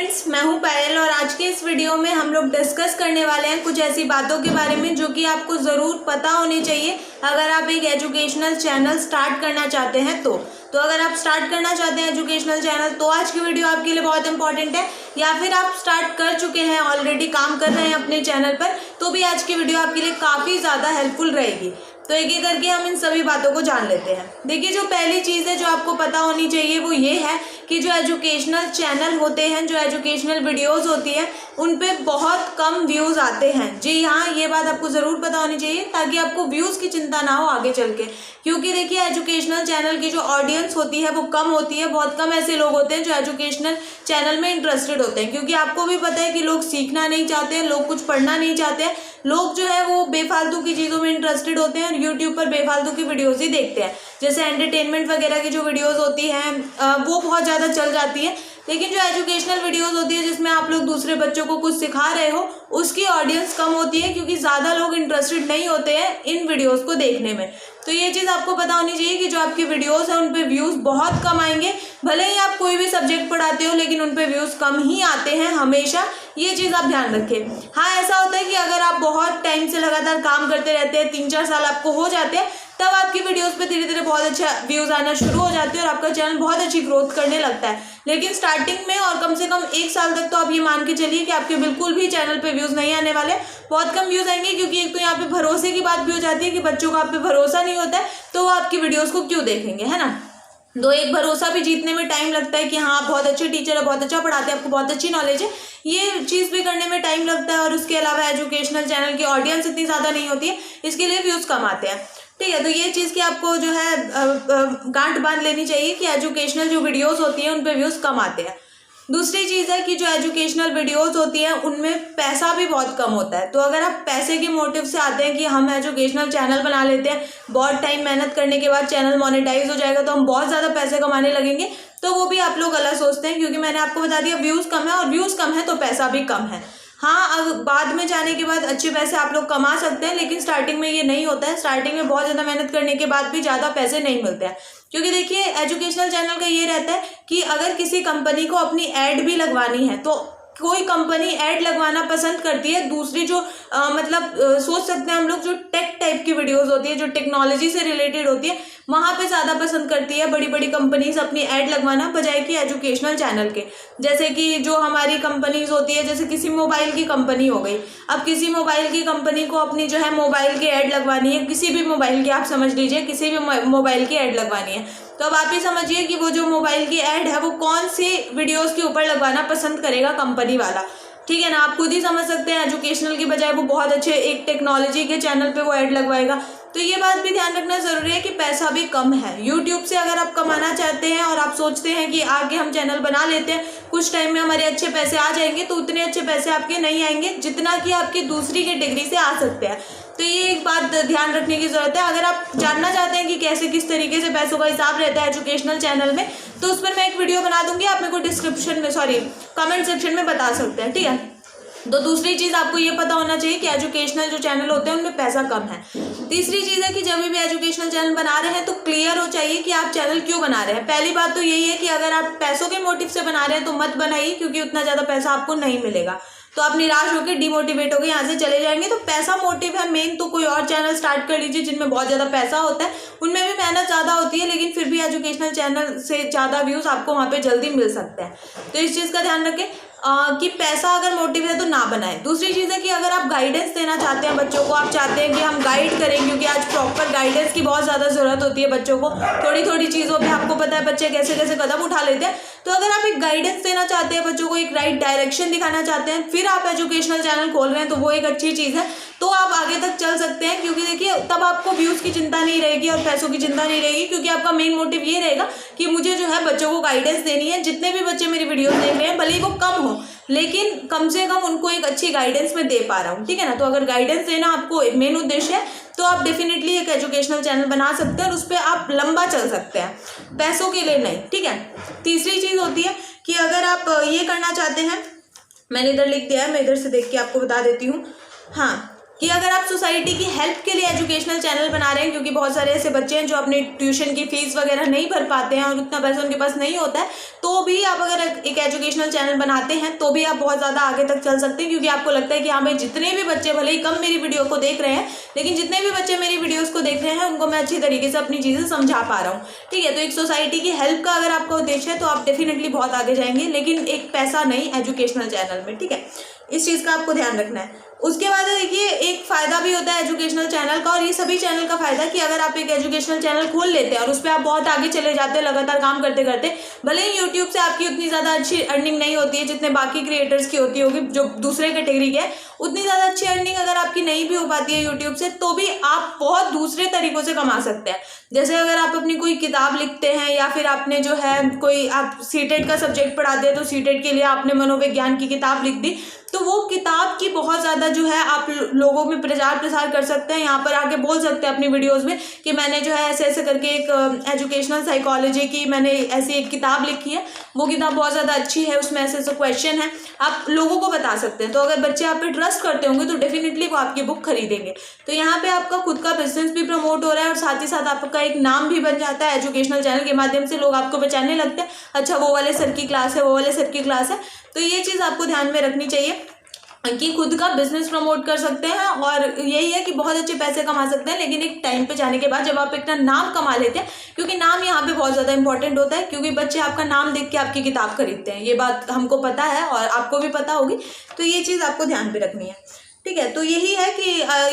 Friends, मैं हूं पायल और आज के इस वीडियो में हम लोग डिस्कस करने वाले हैं कुछ ऐसी बातों के बारे में जो कि आपको ज़रूर पता होनी चाहिए अगर आप एक एजुकेशनल चैनल स्टार्ट करना चाहते हैं तो अगर आप स्टार्ट करना चाहते हैं एजुकेशनल चैनल तो आज की वीडियो आपके लिए बहुत इंपॉर्टेंट है, या फिर आप स्टार्ट कर चुके हैं, ऑलरेडी काम कर रहे हैं अपने चैनल पर, तो भी आज की वीडियो आपके लिए काफ़ी ज़्यादा हेल्पफुल रहेगी। तो एक एक करके हम इन सभी बातों को जान लेते हैं। देखिए, जो पहली चीज़ है जो आपको पता होनी चाहिए वो ये है कि जो एजुकेशनल चैनल होते हैं, जो एजुकेशनल वीडियोस होती है, उन पे बहुत कम व्यूज़ आते हैं। जी हाँ, ये बात आपको ज़रूर पता होनी चाहिए ताकि आपको व्यूज़ की चिंता ना हो आगे चल के। क्योंकि देखिए, एजुकेशनल चैनल की जो ऑडियंस होती है वो कम होती है। बहुत कम ऐसे लोग होते हैं जो एजुकेशनल चैनल में इंटरेस्टेड होते हैं, क्योंकि आपको भी पता है कि लोग सीखना नहीं चाहते हैं, लोग कुछ पढ़ना नहीं चाहते हैं, लोग जो है वो बेफालतू की चीज़ों में इंटरेस्टेड होते हैं और यूट्यूब पर बेफालतू की वीडियोस ही देखते हैं। जैसे एंटरटेनमेंट वगैरह की जो वीडियोस होती हैं वो बहुत ज़्यादा चल जाती हैं, लेकिन जो एजुकेशनल वीडियोस होती है जिसमें आप लोग दूसरे बच्चों को कुछ सिखा रहे हो, उसकी ऑडियंस कम होती है, क्योंकि ज़्यादा लोग इंटरेस्टेड नहीं होते हैं इन वीडियोस को देखने में। तो ये चीज़ आपको पता होनी चाहिए कि जो आपकी वीडियोस हैं उन पे व्यूज़ बहुत कम आएंगे। भले ही आप कोई भी सब्जेक्ट पढ़ाते हो, लेकिन उन पे व्यूज़ कम ही आते हैं हमेशा। ये चीज़ आप ध्यान रखें। हाँ, ऐसा होता है कि अगर आप बहुत टाइम से लगातार काम करते रहते हैं, 3-4 साल आपको हो जाते हैं, तब आपकी वीडियोस पे धीरे धीरे बहुत अच्छा व्यूज़ आना शुरू हो जाते हैं और आपका चैनल बहुत अच्छी ग्रोथ करने लगता है। लेकिन स्टार्टिंग में और कम से कम 1 साल तक तो आप ये मान के चलिए कि आपके बिल्कुल भी चैनल पे व्यूज़ नहीं आने वाले, बहुत कम व्यूज़ आएंगे। क्योंकि एक तो यहाँ पे भरोसे की बात भी हो जाती है कि बच्चों का आप पे भरोसा नहीं होता है, तो वो आपकी वीडियोज़ को क्यों देखेंगे, है ना। तो एक भरोसा भी जीतने में टाइम लगता है कि हाँ, आप बहुत अच्छे टीचर है, बहुत अच्छा पढ़ाते हैं, आपको बहुत अच्छी नॉलेज है, ये चीज़ भी करने में टाइम लगता है। और उसके अलावा एजुकेशनल चैनल की ऑडियंस इतनी ज़्यादा नहीं होती है, इसके लिए व्यूज़ कम आते हैं। ठीक है, तो ये चीज़ की आपको जो है गांठ बांध लेनी चाहिए कि एजुकेशनल जो वीडियोस होती हैं उन पे व्यूज़ कम आते हैं। दूसरी चीज़ है कि जो एजुकेशनल वीडियोस होती हैं उनमें पैसा भी बहुत कम होता है। तो अगर आप पैसे के मोटिव से आते हैं कि हम एजुकेशनल चैनल बना लेते हैं, बहुत टाइम मेहनत करने के बाद चैनल मोनेटाइज हो जाएगा तो हम बहुत ज़्यादा पैसे कमाने लगेंगे, तो वो भी आप लोग गलत सोचते हैं। क्योंकि मैंने आपको बता दिया, व्यूज़ कम है और व्यूज़ कम है तो पैसा भी कम है। हाँ, अब बाद में जाने के बाद अच्छे पैसे आप लोग कमा सकते हैं, लेकिन स्टार्टिंग में ये नहीं होता है। स्टार्टिंग में बहुत ज़्यादा मेहनत करने के बाद भी ज़्यादा पैसे नहीं मिलते हैं। क्योंकि देखिए, एजुकेशनल चैनल का ये रहता है कि अगर किसी कंपनी को अपनी ऐड भी लगवानी है तो कोई कंपनी ऐड लगवाना पसंद करती है, दूसरी जो सोच सकते हैं हम लोग, जो टेक टाइप की वीडियोस होती है, जो टेक्नोलॉजी से रिलेटेड होती है, वहाँ पे ज़्यादा पसंद करती है बड़ी बड़ी कंपनीज अपनी ऐड लगवाना बजाय कि एजुकेशनल चैनल के। जैसे कि जो हमारी कंपनीज होती है, जैसे किसी मोबाइल की कंपनी हो गई, अब किसी मोबाइल की कंपनी को अपनी जो है मोबाइल की ऐड लगवानी है, किसी भी मोबाइल की, आप समझ लीजिए किसी भी मोबाइल की ऐड लगवानी है, तो अब आप ही समझिए कि वो जो मोबाइल की ऐड है वो कौन सी वीडियोस के ऊपर लगवाना पसंद करेगा कंपनी वाला। ठीक है ना, आप खुद ही समझ सकते हैं। एजुकेशनल की बजाय वो बहुत अच्छे एक टेक्नोलॉजी के चैनल पे वो ऐड लगवाएगा। तो ये बात भी ध्यान रखना ज़रूरी है कि पैसा भी कम है यूट्यूब से। अगर आप कमाना चाहते हैं और आप सोचते हैं कि आगे हम चैनल बना लेते हैं, कुछ टाइम में हमारे अच्छे पैसे आ जाएंगे, तो उतने अच्छे पैसे आपके नहीं आएंगे जितना कि आपकी दूसरी कैटेगरी से आ सकते हैं। तो ये एक बात ध्यान रखने की ज़रूरत है। अगर आप जानना चाहते हैं कि कैसे किस तरीके से पैसों का हिसाब रहता है एजुकेशनल चैनल में, तो उस पर मैं एक वीडियो बना दूंगी, आप मेरे को कमेंट सेक्शन में बता सकते हैं। ठीक है, तो दूसरी चीज़ आपको ये पता होना चाहिए कि एजुकेशनल जो चैनल होते हैं उनमें पैसा कम है। तीसरी चीज़ है कि जब भी एजुकेशनल चैनल बना रहे हैं तो क्लियर हो चाहिए कि आप चैनल क्यों बना रहे हैं। पहली बात तो यही है कि अगर आप पैसों के मोटिव से बना रहे हैं तो मत बनाइए, क्योंकि उतना ज़्यादा पैसा आपको नहीं मिलेगा, तो आप निराश होकर डिमोटिवेट होकर यहाँ से चले जाएंगे। तो पैसा मोटिव है मेन, तो कोई और चैनल स्टार्ट कर लीजिए जिनमें बहुत ज़्यादा पैसा होता है, उनमें भी मेहनत ज़्यादा होती है, लेकिन फिर भी एजुकेशनल चैनल से ज़्यादा व्यूज़ आपको वहाँ पे जल्दी मिल सकते हैं। तो इस चीज़ का ध्यान रखें कि पैसा अगर मोटिव है तो ना बनाएं। दूसरी चीज़ है कि अगर आप गाइडेंस देना चाहते हैं बच्चों को, आप चाहते हैं कि हम गाइड करें, क्योंकि आज प्रॉपर गाइडेंस की बहुत ज़्यादा ज़रूरत होती है बच्चों को। थोड़ी थोड़ी चीज़ों पे आपको पता है बच्चे कैसे कैसे कदम उठा लेते हैं। तो अगर आप एक गाइडेंस देना चाहते हैं बच्चों को, एक राइट डायरेक्शन दिखाना चाहते हैं, फिर आप एजुकेशनल चैनल खोल रहे हैं, तो वो एक अच्छी चीज़ है। तो आप आगे तक चल सकते हैं, क्योंकि देखिए तब आपको व्यूज़ की चिंता नहीं रहेगी और पैसों की चिंता नहीं रहेगी, क्योंकि आपका मेन मोटिव ये रहेगा कि मुझे जो है बच्चों को गाइडेंस देनी है। जितने भी बच्चे मेरी वीडियोस देख रहे हैं, भले ही वो कम हो, लेकिन कम से कम उनको एक अच्छी गाइडेंस में दे पा रहा हूँ। ठीक है ना, तो अगर गाइडेंस देना आपको मेन उद्देश्य है तो आप डेफिनेटली एक एजुकेशनल चैनल बना सकते हैं और उस पर आप लंबा चल सकते हैं, पैसों के लिए नहीं। ठीक है, तीसरी चीज़ होती है कि अगर आप ये करना चाहते हैं, मैंने इधर लिख दिया है, मैं इधर से देख के आपको बता देती हूँ। हाँ, कि अगर आप सोसाइटी की हेल्प के लिए एजुकेशनल चैनल बना रहे हैं, क्योंकि बहुत सारे ऐसे बच्चे हैं जो अपनी ट्यूशन की फीस वगैरह नहीं भर पाते हैं और उतना पैसा उनके पास नहीं होता है, तो भी आप अगर एक एजुकेशनल चैनल बनाते हैं तो भी आप बहुत ज़्यादा आगे तक चल सकते हैं, क्योंकि आपको लगता है कि हाँ भाई जितने भी बच्चे भले ही कम मेरी वीडियो को देख रहे हैं, लेकिन जितने भी बच्चे मेरी वीडियोस को देख रहे हैं उनको मैं अच्छी तरीके से अपनी चीज़ें समझा पा रहा हूँ। ठीक है, तो एक सोसाइटी की हेल्प का अगर आपका उद्देश्य है तो आप डेफिनेटली बहुत आगे जाएंगे, लेकिन एक पैसा नहीं एजुकेशनल चैनल में। ठीक है, इस चीज़ का आपको ध्यान रखना है। उसके बाद देखिए एक फ़ायदा भी होता है एजुकेशनल चैनल का, और ये सभी चैनल का फ़ायदा कि अगर आप एक एजुकेशनल चैनल खोल लेते हैं और उस पर आप बहुत आगे चले जाते हैं लगातार काम करते करते, भले ही यूट्यूब से आपकी उतनी ज़्यादा अच्छी अर्निंग नहीं होती है जितने बाकी क्रिएटर्स की होती होगी जो दूसरे कैटेगरी के हैं, उतनी ज़्यादा अच्छी अर्निंग अगर आपकी नहीं भी हो पाती है यूट्यूब से, तो भी आप बहुत दूसरे तरीक़ों से कमा सकते हैं। जैसे अगर आप अपनी कोई किताब लिखते हैं या फिर आपने जो है कोई आप सीटेट का सब्जेक्ट पढ़ाते हैं, तो सीटेट के लिए आपने मनोविज्ञान की किताब लिख दी, तो वो किताब की बहुत ज़्यादा जो है आप लोगों में प्रचार प्रसार कर सकते हैं। यहाँ पर आके बोल सकते हैं अपनी वीडियोस में कि मैंने जो है ऐसे ऐसे करके एक एजुकेशनल साइकोलॉजी की मैंने ऐसी एक किताब लिखी है, वो किताब बहुत ज़्यादा अच्छी है, उसमें ऐसे ऐसे क्वेश्चन है, आप लोगों को बता सकते हैं। तो अगर बच्चे आप पे ट्रस्ट करते होंगे तो डेफिनेटली वो आपकी बुक खरीदेंगे। तो यहाँ पे आपका खुद का बिजनेस भी प्रमोट हो रहा है और साथ ही साथ आपका एक नाम भी बन जाता है। एजुकेशनल चैनल के माध्यम से लोग आपको पहचानने लगते हैं, अच्छा वो वाले सर की क्लास है, वो वाले सर की क्लास है। तो ये चीज़ आपको ध्यान में रखनी चाहिए कि खुद का बिजनेस प्रमोट कर सकते हैं, और यही है कि बहुत अच्छे पैसे कमा सकते हैं, लेकिन एक टाइम पे जाने के बाद जब आप इतना नाम कमा लेते हैं, क्योंकि नाम यहाँ पे बहुत ज़्यादा इंपॉर्टेंट होता है, क्योंकि बच्चे आपका नाम देख के आपकी किताब खरीदते हैं, ये बात हमको पता है और आपको भी पता होगी। तो ये चीज़ आपको ध्यान पे रखनी है। ठीक है, तो यही है कि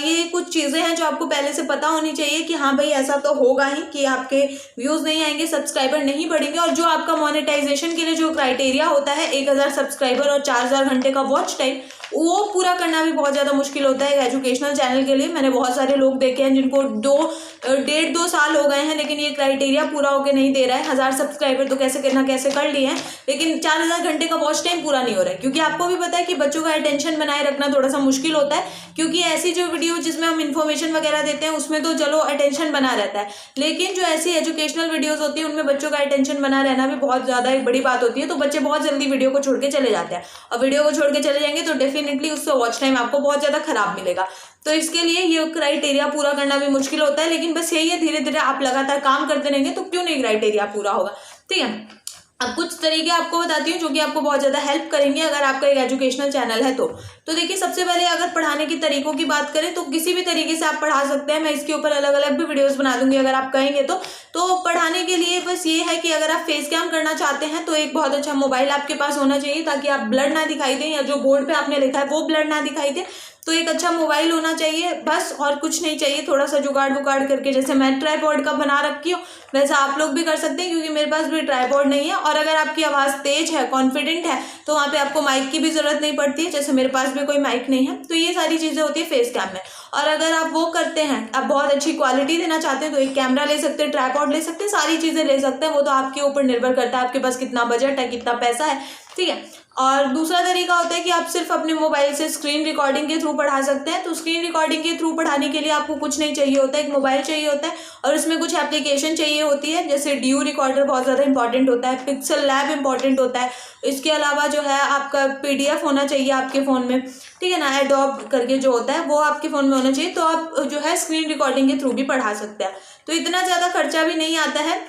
ये कुछ चीज़ें हैं जो आपको पहले से पता होनी चाहिए कि हाँ भाई ऐसा तो होगा ही कि आपके व्यूज़ नहीं आएंगे, सब्सक्राइबर नहीं बढ़ेंगे, और जो आपका मोनेटाइजेशन के लिए जो क्राइटेरिया होता है 1000 सब्सक्राइबर और 4000 घंटे का वॉच टाइम, वो पूरा करना भी बहुत ज़्यादा मुश्किल होता है एजुकेशनल चैनल के लिए। मैंने बहुत सारे लोग देखे हैं जिनको 1.5-2 साल हो गए हैं, लेकिन ये क्राइटेरिया पूरा होकर नहीं दे रहा है। 1000 सब्सक्राइबर तो कैसे करना कैसे कर लिए हैं, लेकिन 4000 घंटे का वॉच टाइम पूरा नहीं हो रहा है, क्योंकि आपको भी पता है कि बच्चों का अटेंशन बनाए रखना थोड़ा सा मुश्किल होता है, क्योंकि ऐसी जो वीडियो जिसमें हम इन्फॉर्मेशन वगैरह देते हैं उसमें तो चलो अटेंशन बना रहता है, लेकिन जो ऐसी एजुकेशनल वीडियोस होती है उनमें बच्चों का अटेंशन बना रहना भी बहुत ज़्यादा एक बड़ी बात होती है। तो बच्चे बहुत जल्दी वीडियो को छोड़ के चले जाते हैं, और वीडियो को छोड़ के चले जाएंगे तो डेफिनेटली उससे वॉच टाइम आपको बहुत ज़्यादा खराब मिलेगा। तो इसके लिए ये क्राइटेरिया पूरा करना भी मुश्किल होता है, लेकिन बस यही है, धीरे धीरे आप लगातार काम करते रहेंगे तो क्यों नहीं क्राइटेरिया पूरा होगा। ठीक है, अब कुछ तरीके आपको बताती हूँ जो कि आपको बहुत ज़्यादा हेल्प करेंगे अगर आपका एक एजुकेशनल चैनल है तो देखिए सबसे पहले अगर पढ़ाने के तरीकों की बात करें तो किसी भी तरीके से आप पढ़ा सकते हैं। मैं इसके ऊपर अलग अलग भी वीडियोस बना दूंगी अगर आप कहेंगे तो पढ़ाने के लिए बस ये है कि अगर आप फेस कैम करना चाहते हैं तो एक बहुत अच्छा मोबाइल आपके पास होना चाहिए, ताकि आप ब्लड ना दिखाई दें, या जो बोर्ड पे आपने लिखा है वो ब्लड ना दिखाई दे। तो एक अच्छा मोबाइल होना चाहिए बस, और कुछ नहीं चाहिए। थोड़ा सा जुगाड़ वुगाड़ करके, जैसे मैं ट्राइपॉड का बना रखी हूँ वैसा आप लोग भी कर सकते हैं, क्योंकि मेरे पास भी ट्राइपॉड नहीं है। और अगर आपकी आवाज़ तेज है, कॉन्फिडेंट है, तो वहाँ पे आपको माइक की भी ज़रूरत नहीं पड़ती है, जैसे मेरे पास भी कोई माइक नहीं है। तो ये सारी चीज़ें होती है फेस कैम में। और अगर आप वो करते हैं, आप बहुत अच्छी क्वालिटी देना चाहते हैं, तो एक कैमरा ले सकते हैं, ट्राइपॉड ले सकते हैं, सारी चीज़ें ले सकते हैं। वो तो आपके ऊपर निर्भर करता है आपके पास कितना बजट है, कितना पैसा है। ठीक है, और दूसरा तरीका होता है कि आप सिर्फ अपने मोबाइल से स्क्रीन रिकॉर्डिंग के थ्रू पढ़ा सकते हैं। तो स्क्रीन रिकॉर्डिंग के थ्रू पढ़ाने के लिए आपको कुछ नहीं चाहिए होता है, एक मोबाइल चाहिए होता है और उसमें कुछ एप्लीकेशन चाहिए होती है, जैसे DU रिकॉर्डर बहुत ज़्यादा इंपॉर्टेंट होता है, पिक्सल लैब इंपॉर्टेंट होता है। इसके अलावा जो है आपका PDF होना चाहिए आपके फ़ोन में, ठीक है ना, एडोब करके जो होता है वो आपके फ़ोन में होना चाहिए। तो आप जो है स्क्रीन रिकॉर्डिंग के थ्रू भी पढ़ा सकते हैं। तो इतना ज़्यादा खर्चा भी नहीं आता है,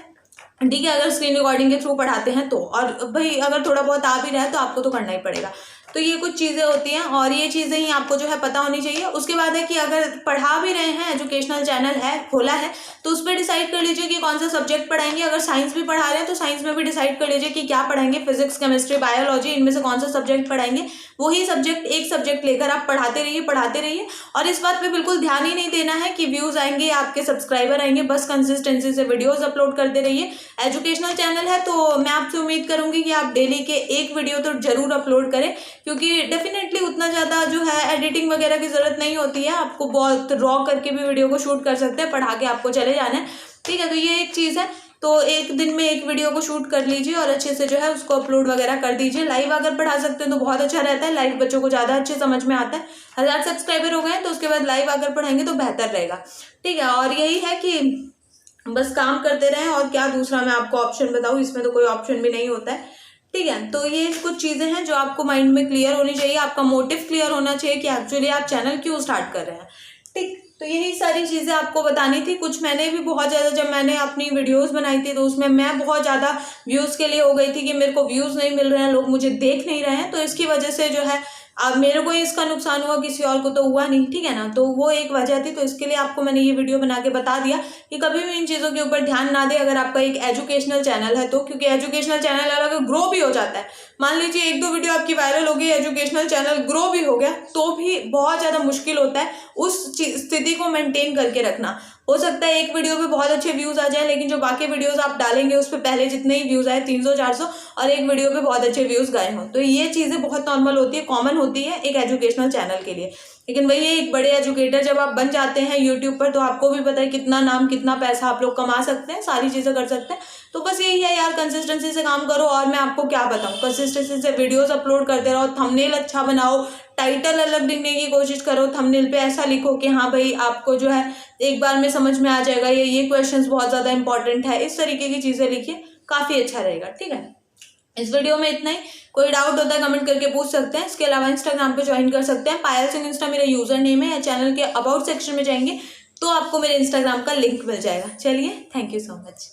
ठीक है, अगर स्क्रीन रिकॉर्डिंग के थ्रू पढ़ाते हैं तो। और भाई अगर थोड़ा बहुत आ भी रहा है तो आपको तो करना ही पड़ेगा। तो ये कुछ चीज़ें होती हैं और ये चीज़ें ही आपको जो है पता होनी चाहिए। उसके बाद है कि अगर पढ़ा भी रहे हैं, एजुकेशनल चैनल है, खोला है, तो उस पर डिसाइड कर लीजिए कि कौन सा सब्जेक्ट पढ़ाएंगे। अगर साइंस भी पढ़ा रहे हैं तो साइंस में भी डिसाइड कर लीजिए कि क्या पढ़ाएंगे, फिजिक्स, केमिस्ट्री, बायोलॉजी, इनमें से कौन सा सब्जेक्ट पढ़ाएंगे। वही सब्जेक्ट, एक सब्जेक्ट लेकर आप पढ़ाते रहिए। और इस बात पर बिल्कुल ध्यान ही नहीं देना है कि व्यूज़ आएंगे, आपके सब्सक्राइबर आएंगे, बस कंसिस्टेंसी से वीडियोज़ अपलोड करते रहिए। एजुकेशनल चैनल है तो मैं आपसे उम्मीद करूँगी कि आप डेली के एक वीडियो तो जरूर अपलोड करें, क्योंकि डेफिनेटली उतना ज़्यादा जो है एडिटिंग वगैरह की ज़रूरत नहीं होती है। आपको बहुत रॉ करके भी वीडियो को शूट कर सकते हैं, पढ़ा के आपको चले जाना है, ठीक है। तो ये एक चीज़ है। तो एक दिन में एक वीडियो को शूट कर लीजिए और अच्छे से जो है उसको अपलोड वगैरह कर दीजिए। लाइव अगर पढ़ा सकते हैं तो बहुत अच्छा रहता है, लाइव बच्चों को ज़्यादा अच्छे समझ में आता है। 1000 सब्सक्राइबर हो गए तो उसके बाद लाइव अगर पढ़ाएंगे तो बेहतर रहेगा, ठीक है। और यही है कि बस काम करते रहें, और क्या दूसरा मैं आपको ऑप्शन बताऊँ, इसमें तो कोई ऑप्शन भी नहीं होता है, ठीक है। तो ये कुछ चीज़ें हैं जो आपको माइंड में क्लियर होनी चाहिए, आपका मोटिव क्लियर होना चाहिए कि एक्चुअली आप चैनल क्यों स्टार्ट कर रहे हैं। ठीक, तो यही सारी चीज़ें आपको बतानी थी। कुछ मैंने भी बहुत ज़्यादा, जब मैंने अपनी वीडियोस बनाई थी तो उसमें मैं बहुत ज़्यादा व्यूज़ के लिए हो गई थी कि मेरे को व्यूज़ नहीं मिल रहे हैं, लोग मुझे देख नहीं रहे हैं, तो इसकी वजह से जो है अब मेरे को ही इसका नुकसान हुआ, किसी और को तो हुआ नहीं। ठीक है ना, तो वो एक वजह थी। तो इसके लिए आपको मैंने ये वीडियो बना के बता दिया कि कभी भी इन चीज़ों के ऊपर ध्यान ना दे अगर आपका एक एजुकेशनल चैनल है तो, क्योंकि एजुकेशनल चैनल अगर ग्रो भी हो जाता है, मान लीजिए 1-2 वीडियो आपकी वायरल हो गई, एजुकेशनल चैनल ग्रो भी हो गया, तो भी बहुत ज़्यादा मुश्किल होता है उस स्थिति को मेंटेन करके रखना। हो सकता है एक वीडियो पे बहुत अच्छे व्यूज़ आ जाए, लेकिन जो बाकी वीडियोस आप डालेंगे उस पे पहले जितने ही व्यूज़ आए 300-400, और एक वीडियो पे बहुत अच्छे व्यूज़ गए हों। तो ये चीज़ें बहुत नॉर्मल होती है, कॉमन होती है एक एजुकेशनल चैनल के लिए। लेकिन वही है, एक बड़े एजुकेटर जब आप बन जाते हैं यूट्यूब पर, तो आपको भी पता है कितना नाम, कितना पैसा आप लोग कमा सकते हैं, सारी चीज़ें कर सकते हैं। तो बस यही है यार, कंसिस्टेंसी से काम करो। और मैं आपको क्या बताऊँ, कंसिस्टेंसी से वीडियोस अपलोड करते रहो, थंबनेल अच्छा बनाओ, टाइटल अलग लिखने की कोशिश करो, थंबनेल पे ऐसा लिखो कि हाँ भाई आपको जो है एक बार में समझ में आ जाएगा, ये क्वेश्चंस बहुत ज़्यादा इंपॉर्टेंट है, इस तरीके की चीज़ें लिखिए, काफ़ी अच्छा रहेगा। ठीक है, इस वीडियो में इतना ही। कोई डाउट होता है कमेंट करके पूछ सकते हैं। इसके अलावा इंस्टाग्राम पे ज्वाइन कर सकते हैं, पायल सिंह इंस्टा मेरा यूजर नेम है, या चैनल के अबाउट सेक्शन में जाएंगे तो आपको मेरे इंस्टाग्राम का लिंक मिल जाएगा। चलिए, थैंक यू सो मच।